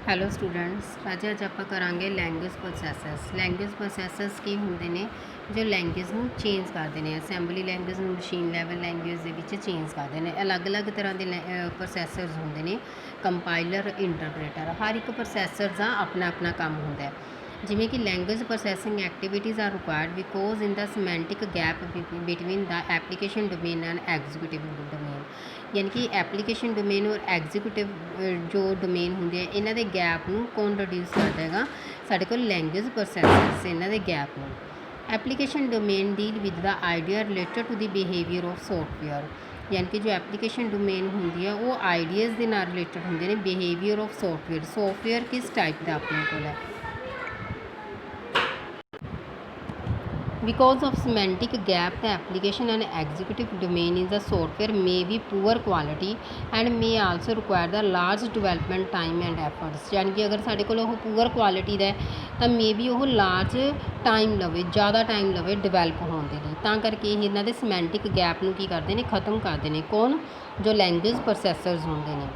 Hello students, ਅੱਜ ਆਪਾਂ ਕਰਾਂਗੇ ਲੈਂਗੁਏਜ ਪ੍ਰੋਸੈਸਸ। ਲੈਂਗੁਏਜ ਪ੍ਰੋਸੈਸਸ ਕੀ ਹੁੰਦੇ ਨੇ ਜੋ ਲੈਂਗੁਏਜ ਨੂੰ ਚੇਂਜ ਕਰਦੇ ਨੇ। ਅਸੈਂਬਲੀ ਲੈਂਗੁਏਜ ਨੂੰ ਮਸ਼ੀਨ ਲੈਵਲ ਲੈਂਗੁਏਜ ਦੇ ਵਿੱਚ ਚੇਂਜ ਕਰਦੇ ਨੇ। ਅਲੱਗ-ਅਲੱਗ ਤਰ੍ਹਾਂ ਦੇ ਪ੍ਰੋਸੈਸਰਸ ਹੁੰਦੇ ਨੇ, ਕੰਪਾਈਲਰ, ਇੰਟਰਪ੍ਰੇਟਰ। ਹਰ ਇੱਕ ਪ੍ਰੋਸੈਸਰ ਦਾ ਆਪਣਾ ਕੰਮ ਹੁੰਦਾ ਹੈ। ਜਿਵੇਂ ਕਿ language processing activities are required because in the semantic gap between the application domain and executive domain. यानी कि एप्लीकेशन डोमेन और एग्जीक्यूटिव जो डोमेन होंगे इन्हों के गैप में कौन रिड्यूस करता है साढ़े को लैंग्वेज प्रोसैसर्स इन्हों के गैप में। Application domain deal with the idea related to the behaviour of software. यानी कि जो एप्लीकेशन डोमेन होंगी है वो आइडियाज़ के नाल रिलेटेड होंगे ने बिहेवियर ऑफ सॉफ्टवेयर किस टाइप का अपने को है। Because of semantic gap, the application and executive domain in the software may be poor quality and may also require the large development time and efforts। यानी कि अगर साढ़े को पुअर क्वालिटी का है तो मे बी वो लार्ज टाइम लवे, ज़्यादा टाइम लवे डिवेलप होने के लिए। तां करके इन्हों के सिमैंटिक गैप की करते हैं, खत्म करते हैं। कौन? जो लैंग्वेज प्रोसैसर्स होंगे ने।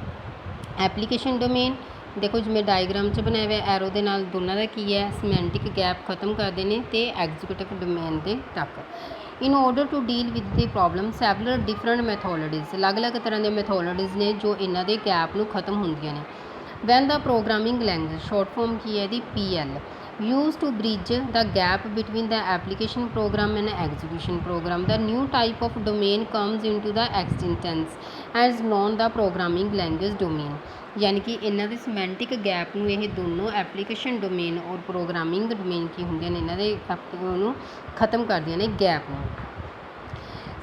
एप्लीकेशन डोमेन देखो जिमें डायग्राम च बनाया हुआ एरो के नाल दोनों का की है, सिमैंटिक गैप खत्म करते हैं तो एग्जीक्यूटिव डोमेन के तक। In order to deal with the problem several different methodologies, अलग अलग तरह के मैथोलॉजीज ने जो इन्हों के गैप में खत्म होंगे ने। When the programming language short form की है the PL use to bridge the gap between the application program and execution program. The new type of domain comes in to the existence as known the programming language domain. यानी कि इन्हों के semantic gap में ये दोनों application domain और programming domain की होंगे ने इन्होंने खत्म कर दिया ने गैप में।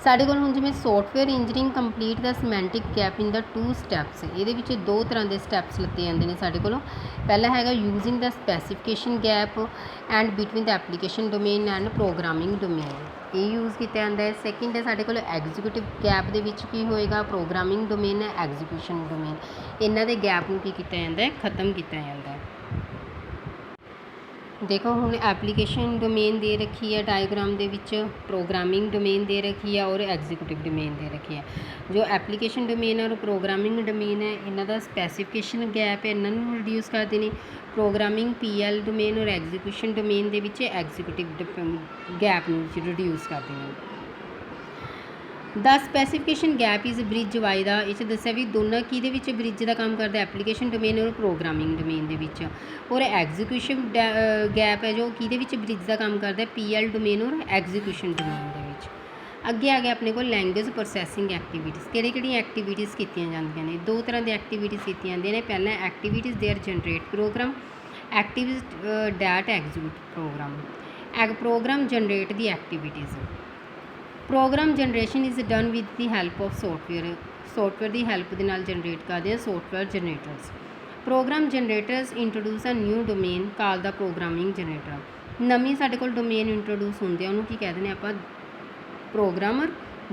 साढ़े को हुण जिवें software engineering complete the semantic gap in the 2 steps. ये दो तरह के स्टैप्स लत्ते जाते हैं साढ़े को। पहला है using the specification gap and between the application domain and programming domain, ये यूज़ किया जाता है। सैकेंड है साढ़े को एग्जीक्यूटिव गैप के की होएगा प्रोग्रामिंग डोमेन एग्जीक्यूशन डोमेन। इन्हों के गैप में की किया जाता है, खत्म किया जाता है। देखो हुण एप्लीकेशन डोमेन दे रखी है डायग्राम के विच, प्रोग्रामिंग डोमेन दे रखी है और एग्जीक्यूटिव डोमेन दे रखी है। जो एप्लीकेशन डोमेन और प्रोग्रामिंग डोमेन है इन्हों का स्पैसीफिकेशन गैप है, इन्होंने रिड्यूस करते हैं। प्रोग्रामिंग PL डोमेन और एग्जीक्यूशन डोमेन के विच एग्जीक्यूटिव गैप में रिड्यूस करते हैं। The specification gap is bridge by the इस दस्या भी दोनों कि ब्रिज का काम करता है एप्लीकेशन डोमेन और प्रोग्रामिंग डोमेन के। और एग्जीक्यूशन गैप है जो कि ब्रिज का काम करता है PL डोमेन और एग्जीक्यूशन डोमेन के। अगे आ गया अपने को लैंग्वेज प्रोसैसिंग एक्टिविटीज़। किहड़ी एक्टिविटीज़ की जांदियां ने? दो तरह की एक्टिविटीज़ की जांदियां ने। पहला activities there generate program, activities that execute program. Program generate the activities. Program generation is done with the help of software की हैल्प के नाल जनरेट करते हैं software generators. Program generators introduce a new domain call the programming generator. नवीं साढ़े को domain introduce होंगे उन्होंने की कहते हैं आप प्रोग्रामर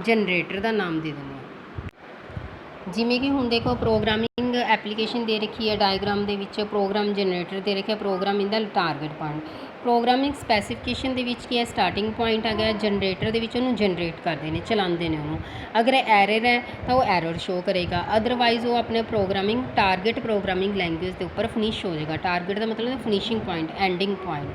जनरेटर का नाम दे दें। जिमें कि हुण देखो प्रोग्रामिंग एप्लीकेशन दे रखी है डायग्राम के विच, प्रोग्राम जनरेटर दे रखा, program in the target point. Programming specification के विच की है स्टार्टिंग पॉइंट आ गया, जनरेटर के विच उन्होंने जनरेट करते हैं, चलाते हैं उन्होंने। अगर एरर है तो वो एरर शो करेगा, अदरवाइज वो अपने प्रोग्रामिंग टारगेट प्रोग्रामिंग लैंग्वेज के उपर फिनिश हो जाएगा। टारगेट का मतलब finishing point, ending point.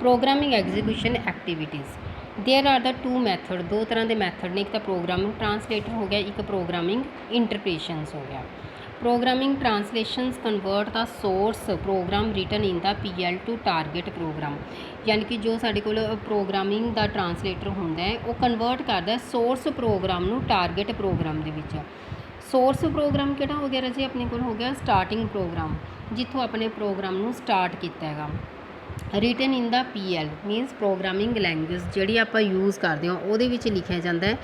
Programming execution activities there are the 2 method, दो तरह के मैथड ने। एक तो प्रोग्रामिंग ट्रांसलेटर हो गया, एक प्रोग्रामिंग इंटरप्रेशंस हो गया। Programming translations convert the source program written in the PL to target program. यानी कि जो साढ़े को प्रोग्रामिंग का ट्रांसलेटर होंदा है वो कन्वर्ट करता है सोर्स प्रोग्राम नू टारगेट प्रोग्राम के विच। सोर्स प्रोग्राम किहड़ा हो गया जी? अपने को हो गया स्टार्टिंग प्रोग्राम, जिथों अपने प्रोग्राम नू स्टार्ट किया है। Written in the PL means programming language जिहड़ी आपां यूज़ करते हैं वो लिखा जाता है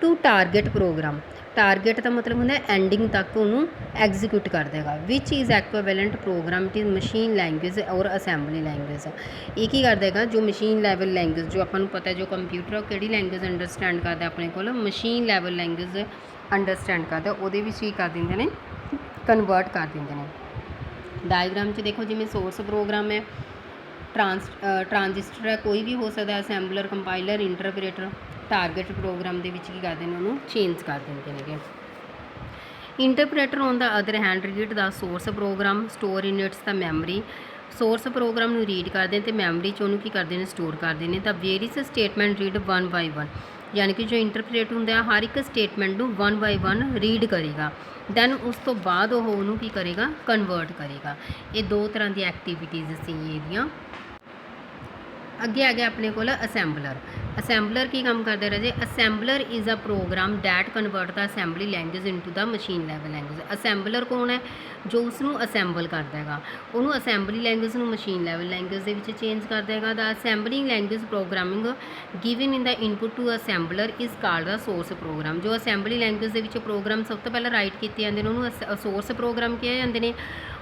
टू टारगेट प्रोग्राम। टारगेट का मतलब होंदा एंडिंग तक उन्होंने एग्जीक्यूट कर देगा। Which is equivalent program it is machine language और असैंबली लैंग्वेज। ये की कर देगा जो मशीन लैवल लैंग्वेज जो आपको पता है जो कंप्यूटर है किहड़ी लैंग्वेज अंडरस्टैंड करता है अपने को मशीन लैवल लैंग्वेज अंडरस्टैंड करता है, वो ही कर देंगे ने कन्वर्ट कर देंगे ने। डायग्राम च देखो जिमें सोर्स प्रोग्राम है, ट्रांजिस्टर है, कोई भी हो सकता है, assembler, compiler, interpreter. Target program के की करते हैं उन्होंने चेंज कर देंगे। Interpreter on the other hand read the source program, store in its the memory. Source program ਨੂੰ ਰੀਡ ਕਰਦੇ ਨੇ ਅਤੇ ਮੈਮਰੀ 'ਚ ਉਹਨੂੰ ਕੀ ਕਰਦੇ ਨੇ, ਸਟੋਰ ਕਰਦੇ ਨੇ। ਤਾਂ ਵੇਰੀਅਸ ਸਟੇਟਮੈਂਟ ਰੀਡ 1 ਬਾਈ 1, ਯਾਨੀ ਕਿ ਜੋ ਇੰਟਰਪ੍ਰੇਟ ਹੁੰਦਾ ਹਰ ਇੱਕ ਸਟੇਟਮੈਂਟ ਨੂੰ 1 ਬਾਈ 1 ਰੀਡ ਕਰੇਗਾ। ਦੈਨ ਉਸ ਤੋਂ ਬਾਅਦ ਉਹ ਉਹਨੂੰ ਕੀ ਕਰੇਗਾ, ਕਨਵਰਟ ਕਰੇਗਾ। ਇਹ ਦੋ ਤਰ੍ਹਾਂ ਦੀ ਐਕਟੀਵਿਟੀਜ਼ ਸੀ ਇਹਦੀਆਂ। ਅੱਗੇ ਆ ਗਿਆ ਆਪਣੇ ਕੋਲ ਅਸੈਂਬਲਰ। ਅਸੈਂਬਲਰ ਕੀ ਕੰਮ ਕਰਦਾ ਰਾਜੇ? Assembler is a program that convert the assembly language into the machine level language. Assembler ਕੌਣ ਹੈ? ਜੋ ਉਸ ਨੂੰ ਅਸੈਂਬਲ ਕਰਦਾ ਹੈਗਾ, ਉਹਨੂੰ ਅਸੈਂਬਲੀ ਲੈਂਗੁਏਜ ਨੂੰ ਮਸ਼ੀਨ ਲੈਵਲ ਲੈਂਗੁਏਜ ਦੇ ਵਿੱਚ ਚੇਂਜ ਕਰਦਾ ਹੈਗਾ। The assembling language programming given in the input to assembler is called the source program. ਜੋ ਅਸੈਂਬਲੀ ਲੈਂਗੁਏਜ ਦੇ ਵਿੱਚ ਪ੍ਰੋਗਰਾਮ ਸਭ ਤੋਂ ਪਹਿਲਾਂ ਰਾਈਟ ਕੀਤੇ ਜਾਂਦੇ ਨੇ ਉਹਨੂੰ ਸੋਰਸ ਪ੍ਰੋਗਰਾਮ ਕਿਹਾ ਜਾਂਦੇ ਨੇ।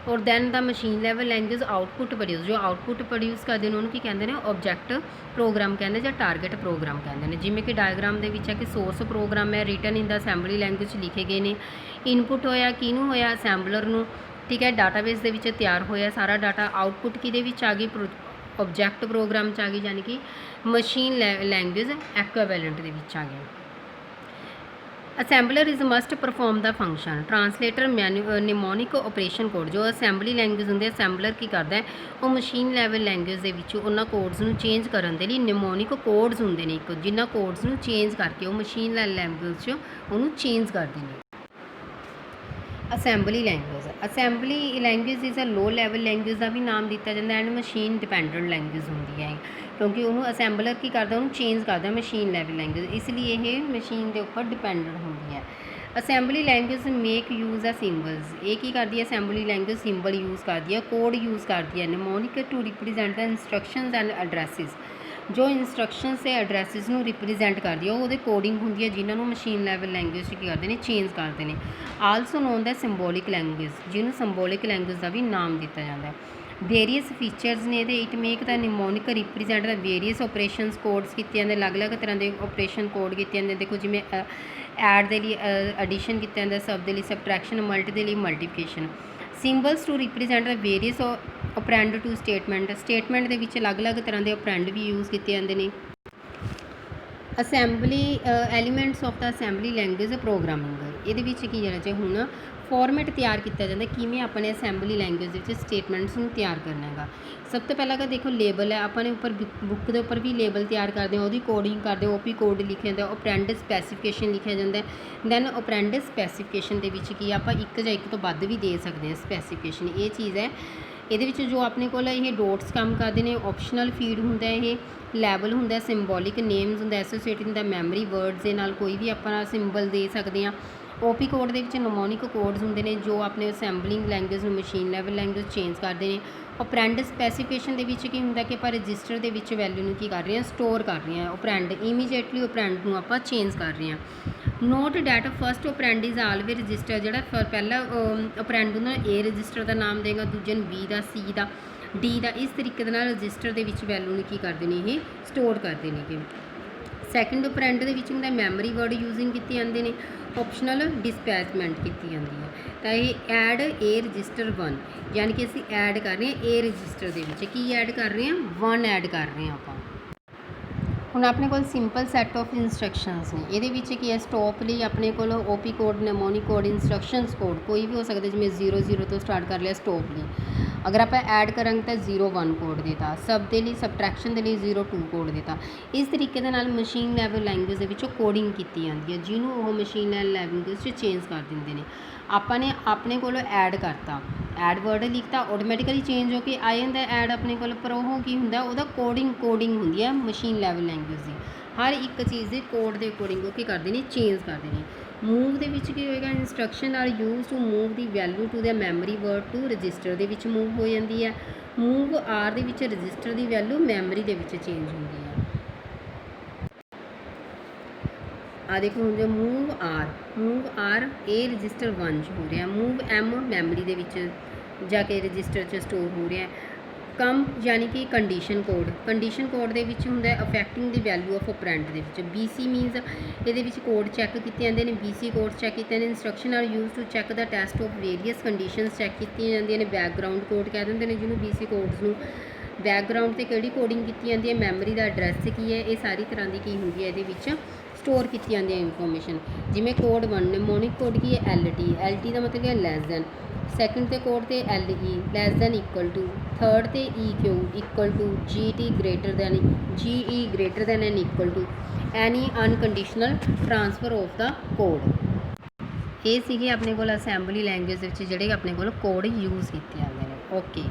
ਔਰ then the machine level language output produce, ਜੋ ਆਊਟਪੁੱਟ ਪ੍ਰੋਡਿਊਸ ਕਰਦੇ ਨੇ ਉਹਨੂੰ ਕੀ ਕਹਿੰਦੇ ਨੇ, ਆਬਜੈਕਟ ਪ੍ਰੋਗਰਾਮ ਕਹਿੰਦੇ ਜਾਂ ਟਾਰਗੇਟ ਪ੍ਰੋਗਰਾਮ ਕਹਿੰਦੇ ਨੇ। ਜਿਵੇਂ ਕਿ ਡਾਇਗਰਾਮ ਦੇ ਵਿੱਚ ਹੈ ਕਿ ਸੋਰਸ ਪ੍ਰੋਗਰਾਮ ਹੈ ਰਿਟਨ ਇਨ ਦਾ ਅਸੈਂਬਲੀ ਲੈਂਗੁਏਜ ਲਿਖੇ ਗਏ ਨੇ। ਇਨਪੁੱਟ ਹੋਇਆ ਕਿਹਨੂੰ, ਹੋਇਆ ਅਸੈਂਬਲਰ ਨੂੰ, ਠੀਕ ਹੈ। ਡਾਟਾਬੇਸ ਦੇ ਵਿੱਚ ਤਿਆਰ ਹੋਇਆ ਸਾਰਾ ਡਾਟਾ। ਆਊਟਪੁੱਟ ਕਿਹਦੇ ਵਿੱਚ ਆ ਗਈ, ਆਬਜੈਕਟ ਪ੍ਰੋਗਰਾਮ 'ਚ ਆ ਗਈ, ਯਾਨੀ ਕਿ ਮਸ਼ੀਨ ਲੈਂਗੁਏਜ ਐਕੁਇਵੈਲੈਂਟ ਦੇ ਵਿੱਚ ਆ ਗਿਆ। Assembler is must perform the function translator mnemonic operation code. ਜੋ ਅਸੈਂਬਲੀ ਲੈਂਗੁਏਜ ਹੁੰਦੇ ਅਸੈਂਬਲਰ ਕੀ ਕਰਦਾ ਹੈ, ਉਹ ਮਸ਼ੀਨ ਲੈਵਲ ਲੈਂਗੁਏਜ ਦੇ ਵਿੱਚ ਉਹਨਾਂ ਕੋਡਸ ਨੂੰ ਚੇਂਜ ਕਰਨ ਦੇ ਲਈ ਨਿਮੋਨਿਕ ਕੋਡਸ ਹੁੰਦੇ ਨੇ ਇੱਕ, ਜਿਨ੍ਹਾਂ ਕੋਡਸ ਨੂੰ ਚੇਂਜ ਕਰਕੇ ਉਹ ਮਸ਼ੀਨ ਲੈਂਗੁਏਜ 'ਚ ਉਹਨੂੰ ਚੇਂਜ ਕਰਦੇ ਨੇ। Assembly language is a low level language ਦਾ ਵੀ ਨਾਮ ਦਿੱਤਾ ਜਾਂਦਾ ਐਂਡ ਮਸ਼ੀਨ ਡਿਪੈਂਡੈਂਟ ਲੈਂਗੁਏਜ ਹੁੰਦੀ ਹੈ, ਕਿਉਂਕਿ ਉਹਨੂੰ ਅਸੈਂਬਲਰ ਕੀ ਕਰਦਾ, ਉਹਨੂੰ ਚੇਂਜ ਕਰਦਾ ਮਸ਼ੀਨ ਲੈਵਲ ਲੈਂਗੁਏਜ, ਇਸ ਲਈ ਇਹ ਮਸ਼ੀਨ ਦੇ ਉੱਪਰ ਡਿਪੈਂਡੈਂਟ ਹੁੰਦੀ ਹੈ। ਅਸੈਂਬਲੀ ਲੈਂਗੁਏਜ ਮੇਕ ਯੂਜ਼ ਆ ਸਿੰਬਲਸ। ਇਹ ਕੀ ਕਰਦੀ ਹੈ, ਅਸੈਂਬਲੀ ਲੈਂਗੁਏਜ ਸਿੰਬਲ ਯੂਜ਼ ਕਰਦੀ ਹੈ, ਕੋਡ ਯੂਜ਼ ਕਰਦੀ ਹੈ। Mnemonic to represent the instructions and addresses. ਜੋ ਇੰਸਟਰਕਸ਼ਨਸ ਅਤੇ ਐਡਰੈਸਿਸ ਨੂੰ ਰਿਪਰੈਜ਼ੈਂਟ ਕਰਦੀ ਹੈ ਉਹ ਉਹਦੇ ਕੋਡਿੰਗ ਹੁੰਦੀ ਹੈ, ਜਿਨ੍ਹਾਂ ਨੂੰ ਮਸ਼ੀਨ ਲੈਵਲ ਲੈਂਗੁਏਜ 'ਚ ਕੀ ਕਰਦੇ ਨੇ, ਚੇਂਜ ਕਰਦੇ ਨੇ। Also known the symbolic language, ਜਿਹਨੂੰ ਸਿੰਬੋਲਿਕ ਲੈਂਗੁਏਜ ਦਾ ਵੀ ਨਾਮ ਦਿੱਤਾ ਜਾਂਦਾ ਹੈ। ਵੇਰੀਅਸ ਫੀਚਰਸ ਨੇ ਇਹਦੇ। It make the mnemonic represent the various operations codes ਕੀਤੇ ਜਾਂਦੇ, ਅਲੱਗ-ਅਲੱਗ ਤਰ੍ਹਾਂ ਦੇ ਆਪਰੇਸ਼ਨ ਕੋਡ ਕੀਤੇ ਜਾਂਦੇ। ਦੇਖੋ ਜਿਵੇਂ ਐਡ ਦੇ ਲਈ ਐਡੀਸ਼ਨ ਕੀਤਾ ਜਾਂਦਾ, ਸਬ ਦੇ ਲਈ ਸਬਟਰੈਕਸ਼ਨ, ਮਲਟੀ ਦੇ ਲਈ multiplication. Symbols to represent the various operand to statement ਦੇ ਵਿੱਚ ਅਲੱਗ-ਅਲੱਗ ਤਰ੍ਹਾਂ ਦੇ ਆਪਰੈਂਡ ਵੀ ਯੂਜ਼ ਕੀਤੇ ਜਾਂਦੇ ਨੇ। Assembly elements of the assembly language programming. ਇਹਦੇ ਵਿੱਚ ਕੀ ਜਿਹੜਾ ਜੇ ਹੁਣ ਫਾਰਮੈਟ ਤਿਆਰ ਕੀਤਾ ਜਾਂਦਾ, ਕਿਵੇਂ ਆਪਣੇ ਅਸੈਂਬਲੀ ਲੈਂਗੁਏਜ ਦੇ ਵਿੱਚ ਸਟੇਟਮੈਂਟਸ ਨੂੰ ਤਿਆਰ ਕਰਨਾ ਹੈਗਾ। ਸਭ ਤੋਂ ਪਹਿਲਾਂ ਤਾਂ ਦੇਖੋ ਲੇਬਲ ਹੈ, ਆਪਾਂ ਨੇ ਉੱਪਰ ਬੁੱਕ ਦੇ ਉੱਪਰ ਵੀ ਲੇਬਲ ਤਿਆਰ ਕਰਦੇ ਹਾਂ, ਉਹਦੀ ਕੋਡਿੰਗ ਕਰਦੇ ਹਾਂ, ਓਪੀ ਕੋਡ ਲਿਖਿਆ ਜਾਂਦਾ, ਆਪਰੈਂਡ ਸਪੈਸੀਫਿਕੇਸ਼ਨ ਲਿਖਿਆ ਜਾਂਦਾ। ਦੈਨ ਆਪਰੈਂਡ ਸਪੈਸੀਫਿਕੇਸ਼ਨ ਦੇ ਵਿੱਚ ਕੀ ਆਪਾਂ ਇੱਕ ਜਾਂ ਇੱਕ ਤੋਂ ਵੱਧ ਵੀ ਦੇ ਸਕਦੇ ਹਾਂ ਸਪੈਸੀਫਿਕੇਸ਼ਨ, ਇਹ ਚੀਜ਼ ਹੈ। ਇਹਦੇ ਵਿੱਚ ਜੋ ਆਪਣੇ ਕੋਲ ਇਹ ਡੋਟਸ ਕੰਮ ਕਰਦੇ ਨੇ, ਆਪਸ਼ਨਲ ਫੀਡ ਹੁੰਦਾ, ਇਹ ਲੈਬਲ ਹੁੰਦਾ, ਸਿੰਬੋਲਿਕ ਨੇਮਸ ਹੁੰਦਾ, ਐਸੋਸੀਏਟਿੰਗ ਦਾ ਮੈਮਰੀ ਵਰਡਸ ਦੇ ਨਾਲ ਕੋਈ ਵੀ ਆਪਾਂ ਸਿੰਬਲ ਦੇ ਸਕਦੇ ਹਾਂ। ਓਪੀ ਕੋਡ ਦੇ ਵਿੱਚ ਨਿਮੋਨਿਕ ਕੋਡਸ ਹੁੰਦੇ ਨੇ ਜੋ ਆਪਣੇ ਅਸੈਂਬਲਿੰਗ ਲੈਂਗੁਏਜ ਨੂੰ ਮਸ਼ੀਨ ਲੈਵਲ ਲੈਂਗੁਏਜ ਚੇਂਜ ਕਰਦੇ ਨੇ। ਆਪਰੈਂਡ ਸਪੈਸੀਫਿਕੇਸ਼ਨ ਦੇ ਵਿੱਚ ਕੀ ਹੁੰਦਾ ਕਿ ਆਪਾਂ ਰਜਿਸਟਰ ਦੇ ਵਿੱਚ ਵੈਲਿਊ ਨੂੰ ਕੀ ਕਰ ਰਹੇ ਹਾਂ, ਸਟੋਰ ਕਰ ਰਹੇ ਹਾਂ। ਆਪਰੈਂਡ ਇਮੀਡੀਏਟਲੀ ਆਪਰੈਂਡ ਨੂੰ ਆਪਾਂ ਚੇਂਜ ਕਰ ਰਹੇ ਹਾਂ। Note that first operand is always register. ਜਿਹੜਾ ਪਹਿਲਾ ਆਪਰੈਂਡ ਹੁੰਦਾ ਏ ਰਜਿਸਟਰ ਦਾ ਨਾਮ ਦੇਗਾ, ਦੂਜੇ ਨੂੰ ਬੀ ਦਾ, ਸੀ ਦਾ, ਡੀ ਦਾ। ਇਸ ਤਰੀਕੇ ਦੇ ਨਾਲ ਰਜਿਸਟਰ ਦੇ ਵਿੱਚ ਵੈਲਿਊ ਨੂੰ ਕੀ ਕਰਦੇ ਨੇ, ਇਹ ਸਟੋਰ ਕਰਦੇ ਨੇਗੇ। ਸੈਕਿੰਡ ਆਪਰੈਂਡ ਦੇ ਵਿੱਚ ਹੁੰਦਾ ਮੈਮਰੀ ਵਰਡ ਯੂਜ਼ਿੰਗ ਕੀਤੇ ਜਾਂਦੇ ਨੇ, ਆਪਸ਼ਨਲ ਡਿਸਪੈਚਮੈਂਟ ਕੀਤੀ ਜਾਂਦੀ ਹੈ। ਤਾਂ ਇਹ ਐਡ ਏ ਰਜਿਸਟਰ 1, ਯਾਨੀ ਕਿ ਅਸੀਂ ਐਡ ਕਰ ਰਹੇ ਹਾਂ ਏ ਰਜਿਸਟਰ ਦੇ ਵਿੱਚ ਕੀ ਐਡ ਕਰ ਰਹੇ ਹਾਂ, 1 ਐਡ ਕਰ ਰਹੇ ਹਾਂ ਆਪਾਂ। ਹੁਣ ਆਪਣੇ ਕੋਲ ਸਿੰਪਲ ਸੈੱਟ ਆਫ ਇੰਸਟਰਕਸ਼ਨਸ ਨੇ। ਇਹਦੇ ਵਿੱਚ ਕੀ ਹੈ, ਸਟੋਪ ਲਈ ਆਪਣੇ ਕੋਲ OP code, mnemonic code, instructions code ਕੋਈ ਵੀ ਹੋ ਸਕਦਾ, ਜਿਵੇਂ 0 ਤੋਂ ਸਟਾਰਟ ਕਰ ਲਿਆ ਸਟੋਪ ਲਈ। ਅਗਰ ਆਪਾਂ ਐਡ ਕਰਾਂਗੇ ਤਾਂ 0 1 ਕੋਡ ਦੇਤਾ, ਸਬ ਦੇ ਲਈ ਸਬਟਰੈਕਸ਼ਨ ਦੇ ਲਈ 0 2 ਕੋਡ ਦੇਤਾ। ਇਸ ਤਰੀਕੇ ਦੇ ਨਾਲ ਮਸ਼ੀਨ ਲੈਵਲ ਲੈਂਗੁਏਜ ਦੇ ਵਿੱਚੋਂ ਕੋਡਿੰਗ ਕੀਤੀ ਜਾਂਦੀ ਹੈ, ਜਿਹਨੂੰ ਉਹ ਮਸ਼ੀਨ ਲੈਵਲ ਲੈਂਗੁਏਜ 'ਚ ਚੇਂਜ ਕਰ ਦਿੰਦੇ ਨੇ। ਆਪਾਂ ਨੇ ਆਪਣੇ ਕੋਲ ਐਡ ਕਰਤਾ, ਐਡ ਵਰਡ ਲਿਖਤਾ, ਆਟੋਮੈਟਿਕਲੀ ਚੇਂਜ ਹੋ ਕੇ ਆ ਜਾਂਦਾ ਐਡ ਆਪਣੇ ਕੋਲ। ਪਰ ਉਹ ਕੀ ਹੁੰਦਾ, ਉਹਦਾ ਕੋਡਿੰਗ ਹੁੰਦੀ ਹੈ ਮਸ਼ੀਨ ਲੈਵਲ ਲੈਂਗੁਏਜ ਦੀ। ਹਰ ਇੱਕ ਚੀਜ਼ ਦੇ ਕੋਡ ਦੇ ਅਕੋਰਡਿੰਗ ਉਹ ਕੀ ਕਰਦੇ ਨੇ, ਚੇਂਜ ਕਰਦੇ ਨੇ। ਮੂਵ ਦੇ ਵਿੱਚ ਕੀ ਹੋਏਗਾ, instruction are use to move the value to the memory word to register ਦੇ ਵਿੱਚ ਮੂਵ ਹੋ ਜਾਂਦੀ ਹੈ। ਮੂਵ ਆਰ ਦੇ ਵਿੱਚ ਰਜਿਸਟਰ ਦੀ ਵੈਲਿਊ ਮੈਮਰੀ ਦੇ ਵਿੱਚ ਚੇਂਜ ਹੁੰਦੀ ਹੈ। ਆ ਦੇਖੋ ਹੁਣ ਜੋ ਮੂਵ ਆਰ ਇਹ ਰਜਿਸਟਰ 1 'ਚ ਹੋ ਰਿਹਾ, ਮੂਵ ਐਮ ਮੈਮਰੀ ਦੇ ਵਿੱਚ ਜਾ ਕੇ ਰਜਿਸਟਰ 'ਚ ਸਟੋਰ ਹੋ ਰਿਹਾ। ਕਮ ਯਾਨੀ ਕਿ ਕੰਡੀਸ਼ਨ ਕੋਡ ਦੇ ਵਿੱਚ ਹੁੰਦਾ ਅਫੈਕਟਿੰਗ ਦੀ ਵੈਲਿਊ ਆਫ ਆਪਰੈਂਡ ਦੇ ਵਿੱਚ। BC ਮੀਨਸ ਇਹਦੇ ਵਿੱਚ ਕੋਡ ਚੈੱਕ ਕੀਤੇ ਜਾਂਦੇ ਨੇ, BC ਕੋਡ ਚੈੱਕ ਕੀਤੇ ਜਾਂਦੇ ਨੇ। Instruction are use to check the test of various conditions check ਕੀਤੀਆਂ ਜਾਂਦੀਆਂ ਨੇ। ਬੈਕਗਰਾਊਂਡ ਕੋਡ ਕਹਿ ਦਿੰਦੇ ਨੇ ਜਿਹਨੂੰ, BC ਕੋਡਸ ਨੂੰ। ਬੈਕਗਰਾਊਂਡ 'ਤੇ ਕਿਹੜੀ ਕੋਡਿੰਗ ਕੀਤੀ ਜਾਂਦੀ ਹੈ, ਮੈਮਰੀ ਦਾ ਐਡਰੈਸ ਕੀ ਹੈ, ਇਹ ਸਾਰੀ ਤਰ੍ਹਾਂ ਦੀ ਕੀ ਹੁੰਦੀ ਹੈ ਇਹਦੇ ਵਿੱਚ ਸਟੋਰ ਕੀਤੀ ਜਾਂਦੀ ਹੈ ਇਨਫੋਰਮੇਸ਼ਨ। ਜਿਵੇਂ ਕੋਡ 1 ਨਿਮੋਨਿਕ ਕੋਡ ਕੀ ਹੈ LT ਦਾ ਮਤਲਬ ਹੈ ਲੈਸ ਦੈਨ, ਸੈਕਿੰਡ ਤੇ ਕੋਡ ਤੇ LE less than equal to, third ਤੇ EQ equal to, GE greater than and equal to any unconditional transfer of the code. ਇਹ ਸੀਗੇ ਆਪਣੇ ਕੋਲ ਅਸੈਂਬਲੀ ਲੈਂਗੁਏਜ ਦੇ ਵਿੱਚ ਜਿਹੜੇ ਆਪਣੇ ਕੋਲ ਕੋਡ ਯੂਜ਼ ਕੀਤੇ ਜਾਂਦੇ ਨੇ। ਓਕੇ।